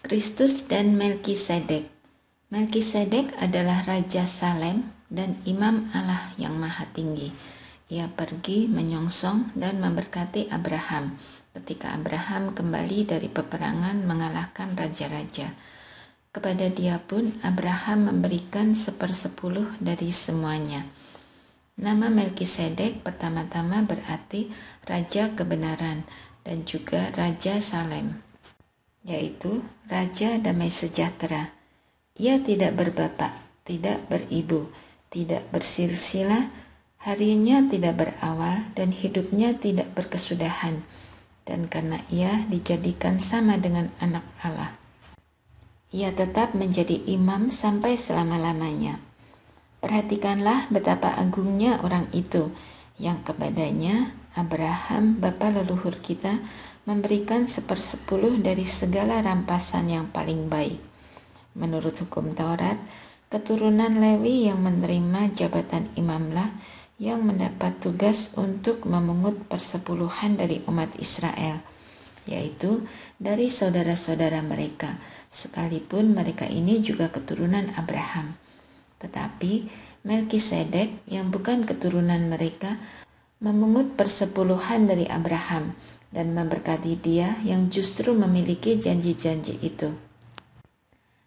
Kristus dan Melkisedek. Melkisedek adalah Raja Salem dan Imam Allah yang Maha Tinggi. Ia pergi menyongsong dan memberkati Abraham ketika Abraham kembali dari peperangan mengalahkan raja-raja. Kepada dia pun Abraham memberikan 1/10 dari semuanya. Nama Melkisedek pertama-tama berarti Raja Kebenaran dan juga Raja Salem, yaitu Raja Damai Sejahtera. Ia tidak berbapak, tidak beribu, tidak bersilsilah, harinya tidak berawal, dan hidupnya tidak berkesudahan. Dan karena ia dijadikan sama dengan anak Allah, ia tetap menjadi imam sampai selama-lamanya. Perhatikanlah betapa agungnya orang itu, yang kepadanya Abraham, bapa leluhur kita, memberikan 1/10 dari segala rampasan yang paling baik. Menurut hukum Taurat, keturunan Lewi yang menerima jabatan imamlah yang mendapat tugas untuk memungut persepuluhan dari umat Israel, yaitu dari saudara-saudara mereka, sekalipun mereka ini juga keturunan Abraham. Tetapi Melkisedek yang bukan keturunan mereka memungut persepuluhan dari Abraham dan memberkati dia yang justru memiliki janji-janji itu.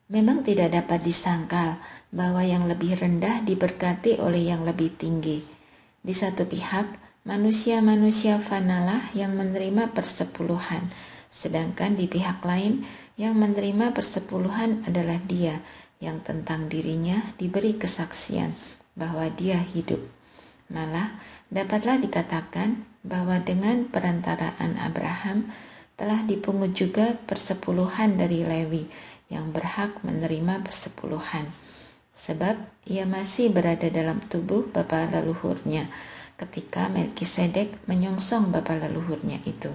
Memang tidak dapat disangkal bahwa yang lebih rendah diberkati oleh yang lebih tinggi. Di satu pihak, manusia-manusia fanalah yang menerima persepuluhan, sedangkan di pihak lain yang menerima persepuluhan adalah dia yang tentang dirinya diberi kesaksian bahwa dia hidup. Malah dapatlah dikatakan bahwa dengan perantaraan Abraham telah dipungut juga persepuluhan dari Lewi yang berhak menerima persepuluhan, sebab ia masih berada dalam tubuh bapa leluhurnya ketika Melkisedek menyongsong bapa leluhurnya itu.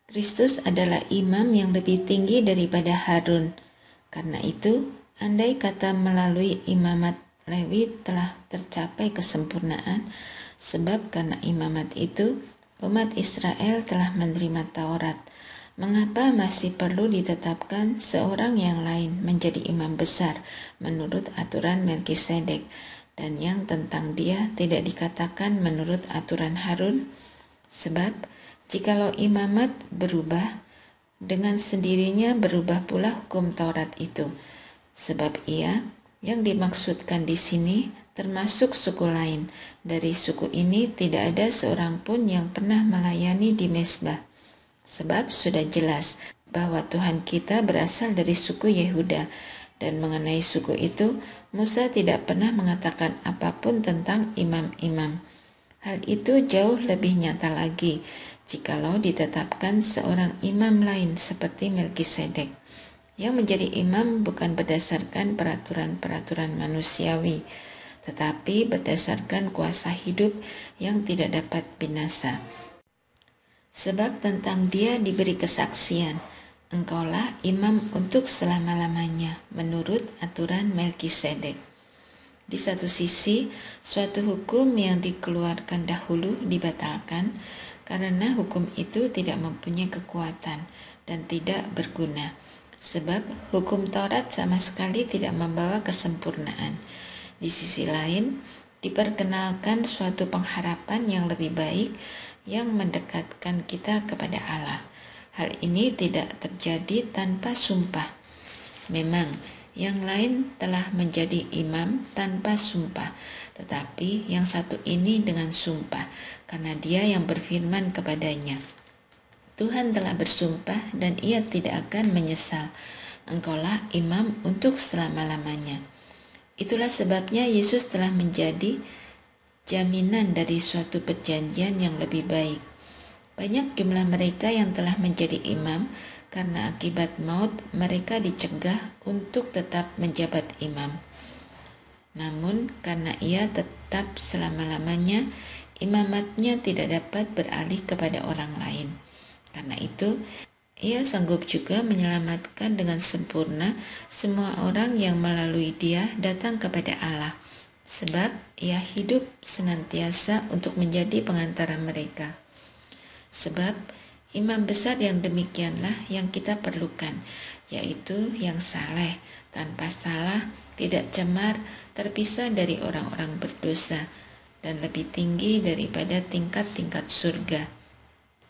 Kristus adalah imam yang lebih tinggi daripada Harun. Karena itu, andai kata melalui imamat Lewi telah tercapai kesempurnaan, sebab karena imamat itu umat Israel telah menerima Taurat, mengapa masih perlu ditetapkan seorang yang lain menjadi imam besar menurut aturan Melkisedek, dan yang tentang dia tidak dikatakan menurut aturan Harun? Sebab jikalau imamat berubah, dengan sendirinya berubah pula hukum Taurat itu. Sebab ia yang dimaksudkan di sini termasuk suku lain. Dari suku ini tidak ada seorang pun yang pernah melayani di mezbah. Sebab sudah jelas bahwa Tuhan kita berasal dari suku Yehuda, dan mengenai suku itu Musa tidak pernah mengatakan apapun tentang imam-imam. Hal itu jauh lebih nyata lagi jikalau ditetapkan seorang imam lain seperti Melkisedek, yang menjadi imam bukan berdasarkan peraturan-peraturan manusiawi, tetapi berdasarkan kuasa hidup yang tidak dapat binasa. Sebab tentang dia diberi kesaksian, engkaulah imam untuk selama-lamanya menurut aturan Melkisedek. Di satu sisi, suatu hukum yang dikeluarkan dahulu dibatalkan karena hukum itu tidak mempunyai kekuatan dan tidak berguna, sebab hukum Taurat sama sekali tidak membawa kesempurnaan. Di sisi lain, diperkenalkan suatu pengharapan yang lebih baik yang mendekatkan kita kepada Allah. Hal ini tidak terjadi tanpa sumpah. Memang, yang lain telah menjadi imam tanpa sumpah, tetapi yang satu ini dengan sumpah, karena dia yang berfirman kepadanya, Tuhan telah bersumpah dan ia tidak akan menyesal. Engkaulah imam untuk selama-lamanya. Itulah sebabnya Yesus telah menjadi jaminan dari suatu perjanjian yang lebih baik. Banyak jumlah mereka yang telah menjadi imam, karena akibat maut mereka dicegah untuk tetap menjabat imam. Namun karena ia tetap selama-lamanya, imamatnya tidak dapat beralih kepada orang lain. Karena itu, ia sanggup juga menyelamatkan dengan sempurna semua orang yang melalui dia datang kepada Allah, sebab ia hidup senantiasa untuk menjadi pengantara mereka. Sebab Imam besar yang demikianlah yang kita perlukan, yaitu yang saleh, tanpa salah, tidak cemar, terpisah dari orang-orang berdosa, dan lebih tinggi daripada tingkat-tingkat surga.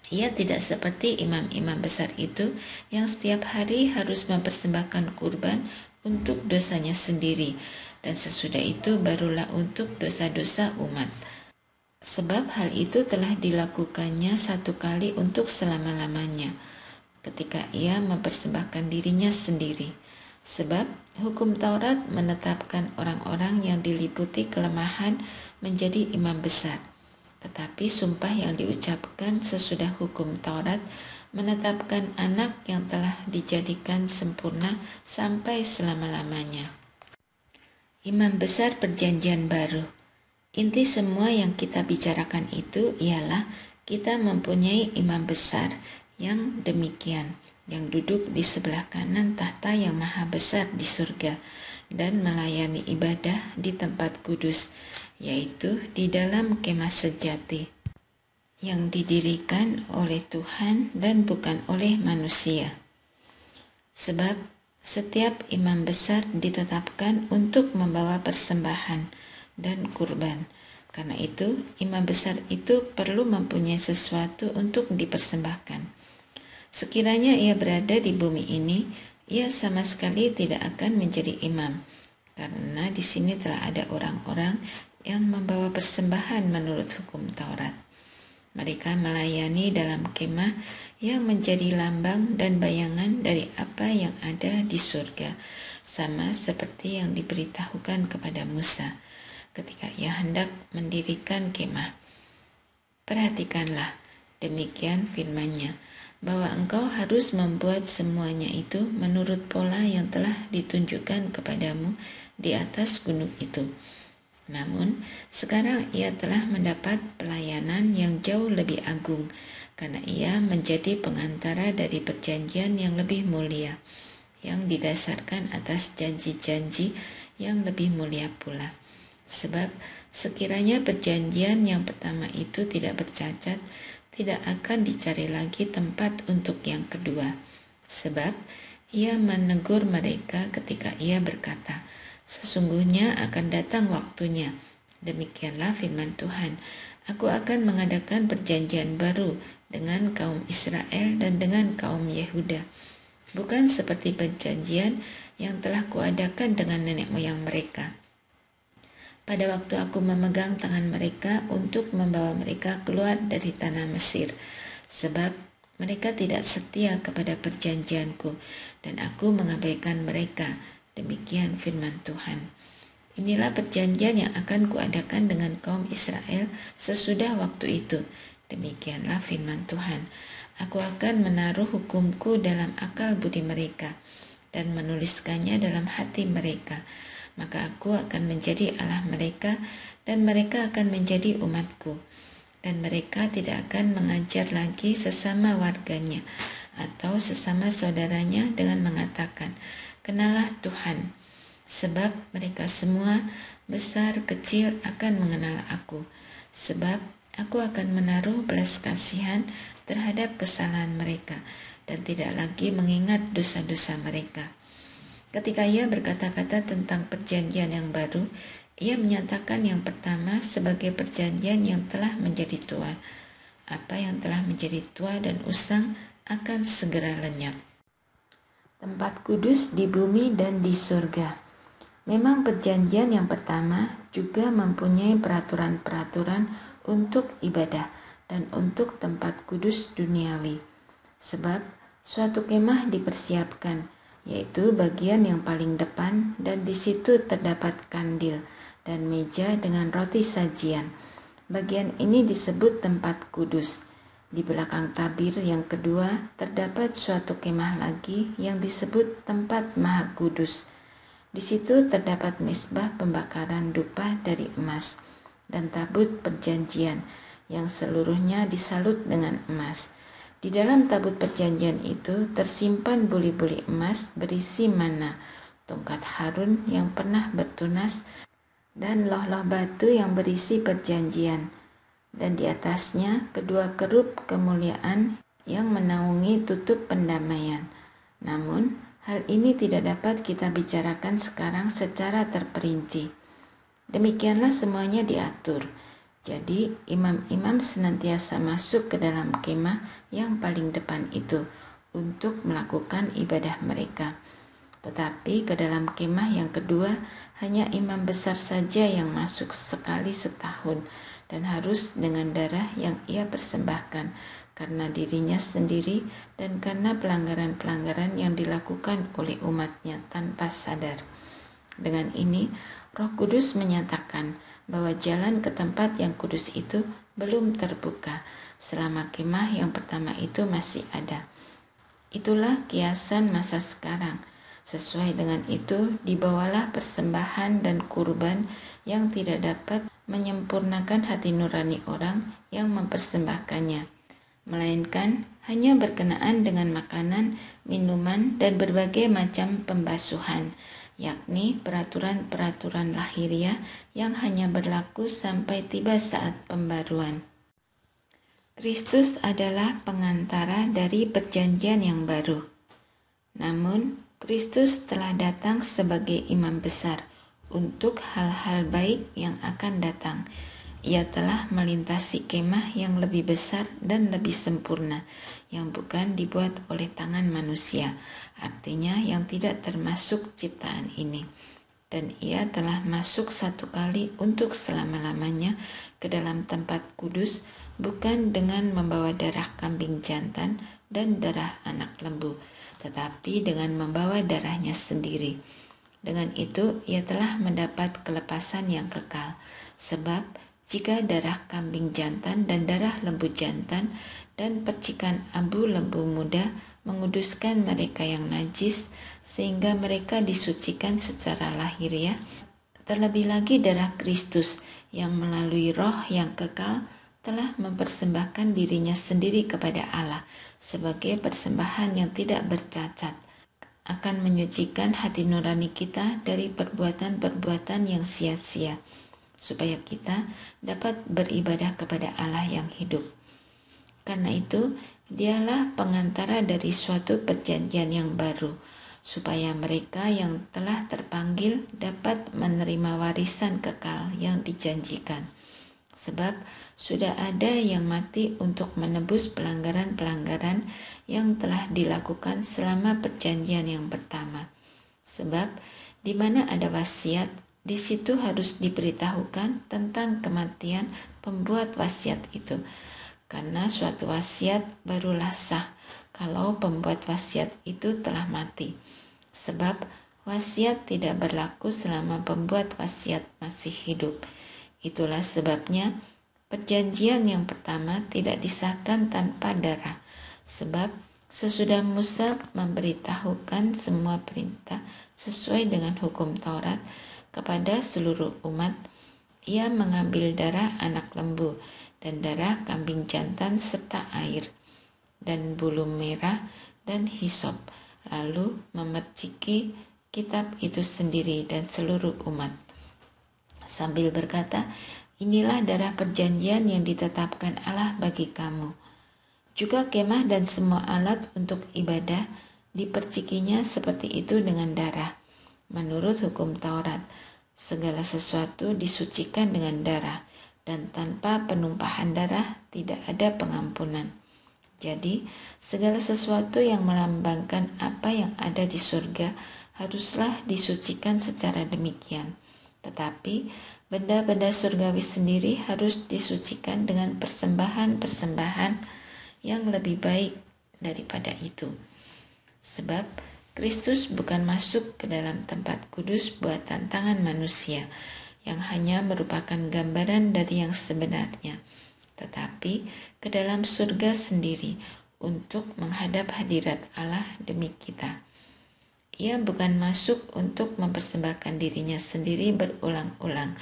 Ia tidak seperti imam-imam besar itu yang setiap hari harus mempersembahkan kurban untuk dosanya sendiri, dan sesudah itu barulah untuk dosa-dosa umat. Sebab hal itu telah dilakukannya satu kali untuk selama-lamanya, ketika ia mempersembahkan dirinya sendiri. Sebab hukum Taurat menetapkan orang-orang yang diliputi kelemahan menjadi imam besar. Tetapi sumpah yang diucapkan sesudah hukum Taurat menetapkan anak yang telah dijadikan sempurna sampai selama-lamanya. Imam besar perjanjian baru. Inti semua yang kita bicarakan itu ialah kita mempunyai imam besar yang demikian, yang duduk di sebelah kanan tahta yang maha besar di surga dan melayani ibadah di tempat kudus, yaitu di dalam kemah sejati yang didirikan oleh Tuhan dan bukan oleh manusia. Sebab setiap imam besar ditetapkan untuk membawa persembahan dan kurban. Karena itu, imam besar itu perlu mempunyai sesuatu untuk dipersembahkan. Sekiranya ia berada di bumi ini, ia sama sekali tidak akan menjadi imam, karena di sini telah ada orang-orang yang membawa persembahan menurut hukum Taurat. Mereka melayani dalam kemah yang menjadi lambang dan bayangan dari apa yang ada di surga, sama seperti yang diberitahukan kepada Musa ketika ia hendak mendirikan kemah. Perhatikanlah, demikian firman-Nya, bahwa engkau harus membuat semuanya itu menurut pola yang telah ditunjukkan kepadamu di atas gunung itu. Namun, sekarang ia telah mendapat pelayanan yang jauh lebih agung, karena ia menjadi pengantara dari perjanjian yang lebih mulia, yang didasarkan atas janji-janji yang lebih mulia pula. Sebab sekiranya perjanjian yang pertama itu tidak bercacat, tidak akan dicari lagi tempat untuk yang kedua. Sebab ia menegur mereka ketika ia berkata, sesungguhnya akan datang waktunya, demikianlah firman Tuhan, aku akan mengadakan perjanjian baru dengan kaum Israel dan dengan kaum Yehuda, bukan seperti perjanjian yang telah kuadakan dengan nenek moyang mereka pada waktu aku memegang tangan mereka untuk membawa mereka keluar dari tanah Mesir, sebab mereka tidak setia kepada perjanjianku, dan aku mengabaikan mereka. Demikian firman Tuhan. Inilah perjanjian yang akan kuadakan dengan kaum Israel sesudah waktu itu. Demikianlah firman Tuhan. Aku akan menaruh hukumku dalam akal budi mereka, dan menuliskannya dalam hati mereka. Maka aku akan menjadi Allah mereka, dan mereka akan menjadi umatku. Dan mereka tidak akan mengajar lagi sesama warganya atau sesama saudaranya dengan mengatakan, kenalah Tuhan. Sebab mereka semua, besar kecil, akan mengenal aku. Sebab aku akan menaruh belas kasihan terhadap kesalahan mereka, dan tidak lagi mengingat dosa-dosa mereka. Ketika ia berkata-kata tentang perjanjian yang baru, ia menyatakan yang pertama sebagai perjanjian yang telah menjadi tua. Apa yang telah menjadi tua dan usang akan segera lenyap. Tempat kudus di bumi dan di surga. Memang perjanjian yang pertama juga mempunyai peraturan-peraturan untuk ibadah dan untuk tempat kudus duniawi. Sebab suatu kemah dipersiapkan, yaitu bagian yang paling depan, dan di situ terdapat kandil dan meja dengan roti sajian. Bagian ini disebut tempat kudus. Di belakang tabir yang kedua terdapat suatu kemah lagi yang disebut tempat maha kudus. Di situ terdapat mezbah pembakaran dupa dari emas dan tabut perjanjian yang seluruhnya disalut dengan emas. Di dalam tabut perjanjian itu tersimpan buli-buli emas berisi mana, tongkat Harun yang pernah bertunas, dan loh-loh batu yang berisi perjanjian. Dan di atasnya kedua kerup kemuliaan yang menaungi tutup pendamaian. Namun, hal ini tidak dapat kita bicarakan sekarang secara terperinci. Demikianlah semuanya diatur. Jadi, imam-imam senantiasa masuk ke dalam kemah yang paling depan itu untuk melakukan ibadah mereka. Tetapi ke dalam kemah yang kedua, hanya imam besar saja yang masuk sekali setahun dan harus dengan darah yang ia persembahkan karena dirinya sendiri dan karena pelanggaran-pelanggaran yang dilakukan oleh umatnya tanpa sadar. Dengan ini, Roh Kudus menyatakan bahwa jalan ke tempat yang kudus itu belum terbuka selama kemah yang pertama itu masih ada. Itulah kiasan masa sekarang. Sesuai dengan itu, dibawalah persembahan dan kurban yang tidak dapat menyempurnakan hati nurani orang yang mempersembahkannya, melainkan hanya berkenaan dengan makanan, minuman, dan berbagai macam pembasuhan, yakni peraturan-peraturan lahiriah yang hanya berlaku sampai tiba saat pembaruan. Kristus adalah pengantara dari perjanjian yang baru. Namun, Kristus telah datang sebagai imam besar untuk hal-hal baik yang akan datang. Ia telah melintasi kemah yang lebih besar dan lebih sempurna, yang bukan dibuat oleh tangan manusia, artinya yang tidak termasuk ciptaan ini. Dan ia telah masuk satu kali untuk selama-lamanya ke dalam tempat kudus, bukan dengan membawa darah kambing jantan dan darah anak lembu, tetapi dengan membawa darahnya sendiri. Dengan itu, ia telah mendapat kelepasan yang kekal, sebab jika darah kambing jantan dan darah lembu jantan dan percikan abu lembu muda menguduskan mereka yang najis, sehingga mereka disucikan secara lahiriah, terlebih lagi darah Kristus yang melalui Roh yang kekal telah mempersembahkan dirinya sendiri kepada Allah sebagai persembahan yang tidak bercacat, akan menyucikan hati nurani kita dari perbuatan-perbuatan yang sia-sia, supaya kita dapat beribadah kepada Allah yang hidup. Karena itu, dialah pengantara dari suatu perjanjian yang baru, supaya mereka yang telah terpanggil dapat menerima warisan kekal yang dijanjikan. Sebab sudah ada yang mati untuk menebus pelanggaran-pelanggaran yang telah dilakukan selama perjanjian yang pertama. Sebab di mana ada wasiat, di situ harus diberitahukan tentang kematian pembuat wasiat itu. Karena suatu wasiat barulah sah kalau pembuat wasiat itu telah mati. Sebab wasiat tidak berlaku selama pembuat wasiat masih hidup. Itulah sebabnya perjanjian yang pertama tidak disahkan tanpa darah. Sebab sesudah Musa memberitahukan semua perintah sesuai dengan hukum Taurat kepada seluruh umat, ia mengambil darah anak lembu dan darah kambing jantan serta air dan bulu merah dan hisop, lalu memerciki kitab itu sendiri dan seluruh umat, sambil berkata, "Inilah darah perjanjian yang ditetapkan Allah bagi kamu." Juga kemah dan semua alat untuk ibadah dipercikinya seperti itu dengan darah. Menurut hukum Taurat, segala sesuatu disucikan dengan darah, dan tanpa penumpahan darah tidak ada pengampunan. Jadi, segala sesuatu yang melambangkan apa yang ada di surga haruslah disucikan secara demikian. Tetapi, benda-benda surgawi sendiri harus disucikan dengan persembahan-persembahan yang lebih baik daripada itu. Sebab Kristus bukan masuk ke dalam tempat kudus buatan tangan manusia, yang hanya merupakan gambaran dari yang sebenarnya, tetapi ke dalam surga sendiri untuk menghadap hadirat Allah demi kita. Ia bukan masuk untuk mempersembahkan dirinya sendiri berulang-ulang,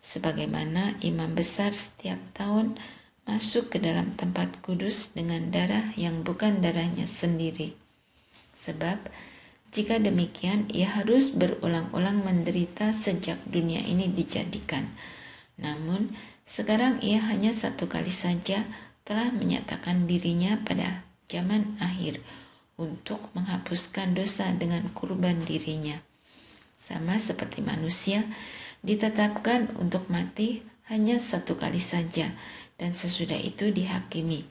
sebagaimana imam besar setiap tahun masuk ke dalam tempat kudus dengan darah yang bukan darahnya sendiri. Sebab jika demikian, ia harus berulang-ulang menderita sejak dunia ini dijadikan. Namun, sekarang ia hanya satu kali saja telah menyatakan dirinya pada zaman akhir untuk menghapuskan dosa dengan kurban dirinya. Sama seperti manusia, ditetapkan untuk mati hanya satu kali saja dan sesudah itu dihakimi.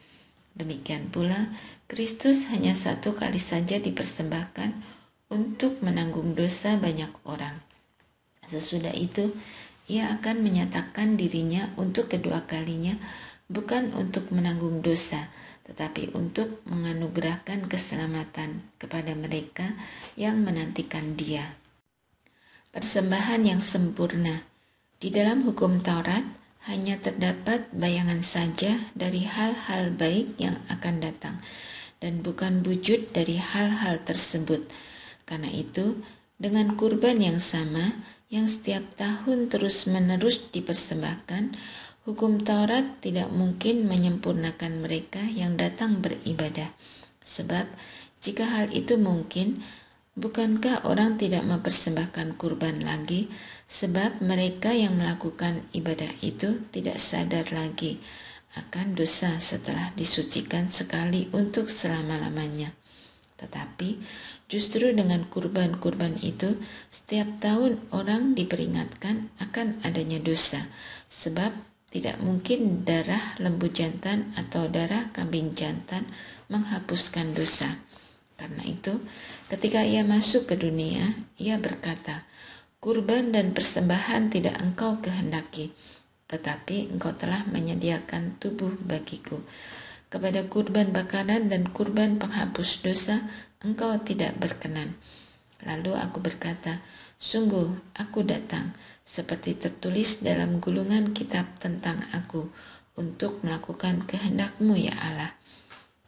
Demikian pula, Kristus hanya satu kali saja dipersembahkan untuk menanggung dosa banyak orang. Sesudah itu, ia akan menyatakan dirinya untuk kedua kalinya, bukan untuk menanggung dosa, tetapi untuk menganugerahkan keselamatan kepada mereka yang menantikan Dia. Persembahan yang sempurna. Di dalam hukum Taurat, hanya terdapat bayangan saja dari hal-hal baik yang akan datang, dan bukan wujud dari hal-hal tersebut. Karena itu, dengan kurban yang sama, yang setiap tahun terus-menerus dipersembahkan, hukum Taurat tidak mungkin menyempurnakan mereka yang datang beribadah. Sebab, jika hal itu mungkin, bukankah orang tidak mempersembahkan kurban lagi, sebab mereka yang melakukan ibadah itu tidak sadar lagi akan dosa setelah disucikan sekali untuk selama-lamanya. Tetapi justru dengan kurban-kurban itu, setiap tahun orang diperingatkan akan adanya dosa, sebab tidak mungkin darah lembu jantan atau darah kambing jantan menghapuskan dosa. Karena itu, ketika ia masuk ke dunia, ia berkata, "Kurban dan persembahan tidak engkau kehendaki, tetapi engkau telah menyediakan tubuh bagiku. Kepada kurban bakaran dan kurban penghapus dosa, engkau tidak berkenan." Lalu aku berkata, "Sungguh, aku datang, seperti tertulis dalam gulungan kitab tentang aku, untuk melakukan kehendak-Mu ya Allah."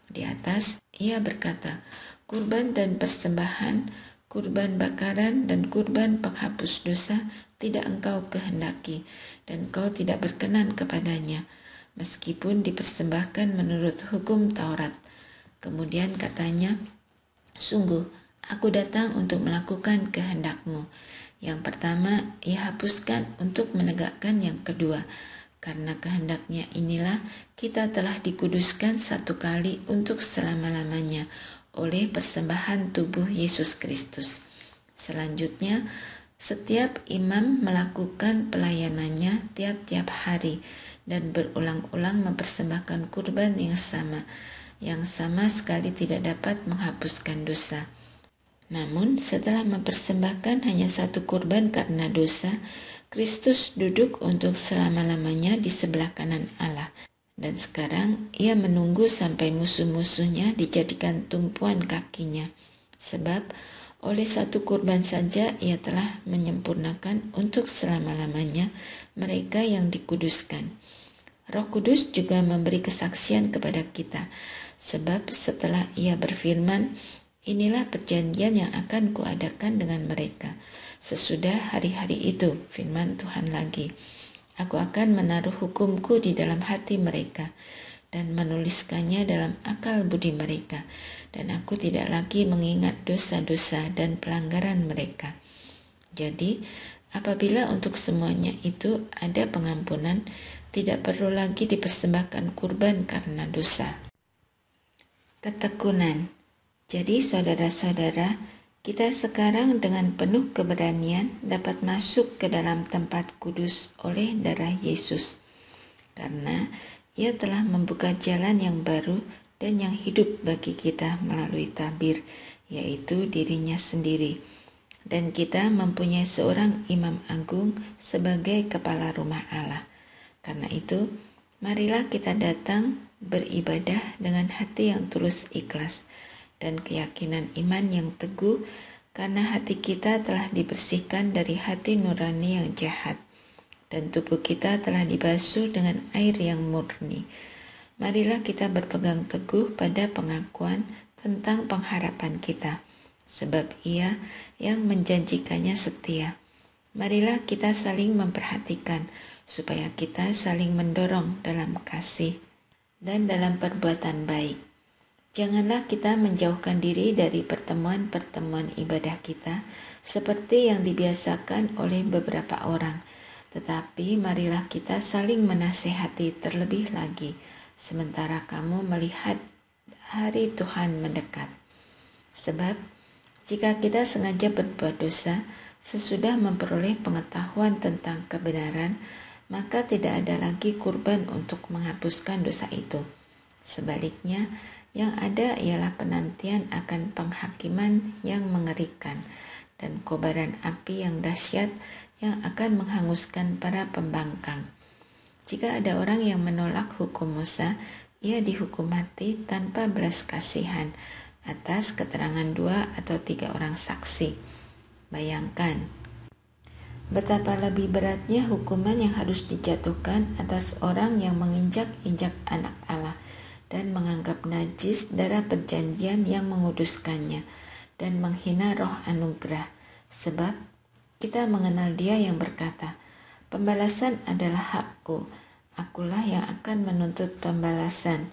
Di atas, ia berkata, "Kurban dan persembahan, kurban bakaran dan kurban penghapus dosa tidak engkau kehendaki, dan engkau tidak berkenan kepadanya, meskipun dipersembahkan menurut hukum Taurat." Kemudian katanya, "Sungguh, aku datang untuk melakukan kehendak-Mu." Yang pertama, ia hapuskan untuk menegakkan yang kedua. Karena kehendaknya inilah kita telah dikuduskan satu kali untuk selama-lamanya oleh persembahan tubuh Yesus Kristus. Selanjutnya, setiap imam melakukan pelayanannya tiap-tiap hari dan berulang-ulang mempersembahkan kurban yang sama sekali tidak dapat menghapuskan dosa. Namun, setelah mempersembahkan hanya satu kurban karena dosa, Kristus duduk untuk selama-lamanya di sebelah kanan Allah. Dan sekarang ia menunggu sampai musuh-musuhnya dijadikan tumpuan kakinya. Sebab oleh satu kurban saja ia telah menyempurnakan untuk selama-lamanya mereka yang dikuduskan. Roh Kudus juga memberi kesaksian kepada kita. Sebab setelah ia berfirman, "Inilah perjanjian yang akan kuadakan dengan mereka. Sesudah hari-hari itu," firman Tuhan lagi, "aku akan menaruh hukumku di dalam hati mereka dan menuliskannya dalam akal budi mereka, dan aku tidak lagi mengingat dosa-dosa dan pelanggaran mereka." Jadi, apabila untuk semuanya itu ada pengampunan, tidak perlu lagi dipersembahkan kurban karena dosa. Ketekunan. Jadi saudara-saudara, kita sekarang dengan penuh keberanian dapat masuk ke dalam tempat kudus oleh darah Yesus, karena ia telah membuka jalan yang baru dan yang hidup bagi kita melalui tabir, yaitu dirinya sendiri. Dan kita mempunyai seorang imam agung sebagai kepala rumah Allah. Karena itu, marilah kita datang beribadah dengan hati yang tulus ikhlas dan keyakinan iman yang teguh, karena hati kita telah dibersihkan dari hati nurani yang jahat, dan tubuh kita telah dibasuh dengan air yang murni. Marilah kita berpegang teguh pada pengakuan tentang pengharapan kita, sebab Ia yang menjanjikannya setia. Marilah kita saling memperhatikan, supaya kita saling mendorong dalam kasih dan dalam perbuatan baik. Janganlah kita menjauhkan diri dari pertemuan-pertemuan ibadah kita seperti yang dibiasakan oleh beberapa orang, tetapi marilah kita saling menasehati terlebih lagi, sementara kamu melihat hari Tuhan mendekat. Sebab jika kita sengaja berbuat dosa sesudah memperoleh pengetahuan tentang kebenaran, maka tidak ada lagi kurban untuk menghapuskan dosa itu. Sebaliknya, yang ada ialah penantian akan penghakiman yang mengerikan dan kobaran api yang dahsyat yang akan menghanguskan para pembangkang. Jika ada orang yang menolak hukum Musa, ia dihukum mati tanpa belas kasihan atas keterangan 2 atau 3 orang saksi. Bayangkan betapa lebih beratnya hukuman yang harus dijatuhkan atas orang yang menginjak-injak anak Allah dan menganggap najis darah perjanjian yang menguduskannya dan menghina roh anugerah. Sebab kita mengenal Dia yang berkata, "Pembalasan adalah hakku, akulah yang akan menuntut pembalasan."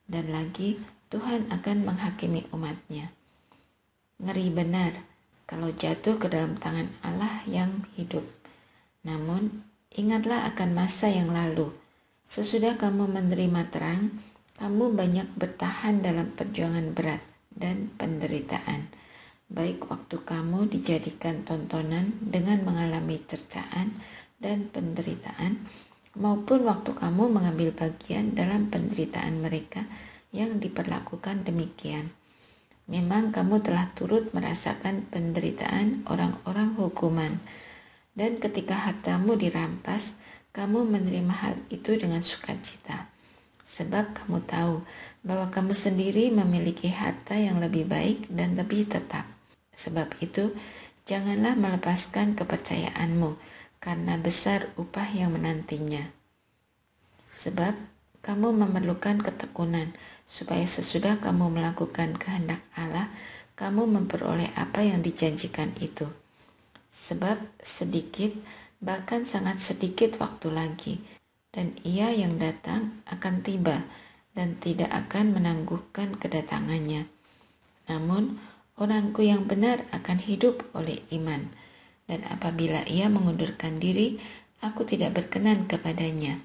Dan lagi, Tuhan akan menghakimi umat-Nya. Ngeri benar kalau jatuh ke dalam tangan Allah yang hidup. Namun, ingatlah akan masa yang lalu. Sesudah kamu menerima terang, kamu banyak bertahan dalam perjuangan berat dan penderitaan. Baik waktu kamu dijadikan tontonan dengan mengalami cercaan dan penderitaan, maupun waktu kamu mengambil bagian dalam penderitaan mereka yang diperlakukan demikian. Memang kamu telah turut merasakan penderitaan orang-orang hukuman, dan ketika hartamu dirampas, kamu menerima hal itu dengan sukacita. Sebab kamu tahu bahwa kamu sendiri memiliki harta yang lebih baik dan lebih tetap. Sebab itu, janganlah melepaskan kepercayaanmu, karena besar upah yang menantinya. Sebab kamu memerlukan ketekunan, supaya sesudah kamu melakukan kehendak Allah, kamu memperoleh apa yang dijanjikan itu. Sebab sedikit, bahkan sangat sedikit waktu lagi, dan Ia yang datang akan tiba dan tidak akan menangguhkan kedatangannya. Namun, orangku yang benar akan hidup oleh iman, dan apabila ia mengundurkan diri, aku tidak berkenan kepadanya.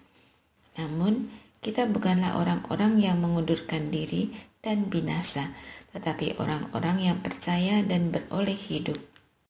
Namun, kita bukanlah orang-orang yang mengundurkan diri dan binasa, tetapi orang-orang yang percaya dan beroleh hidup.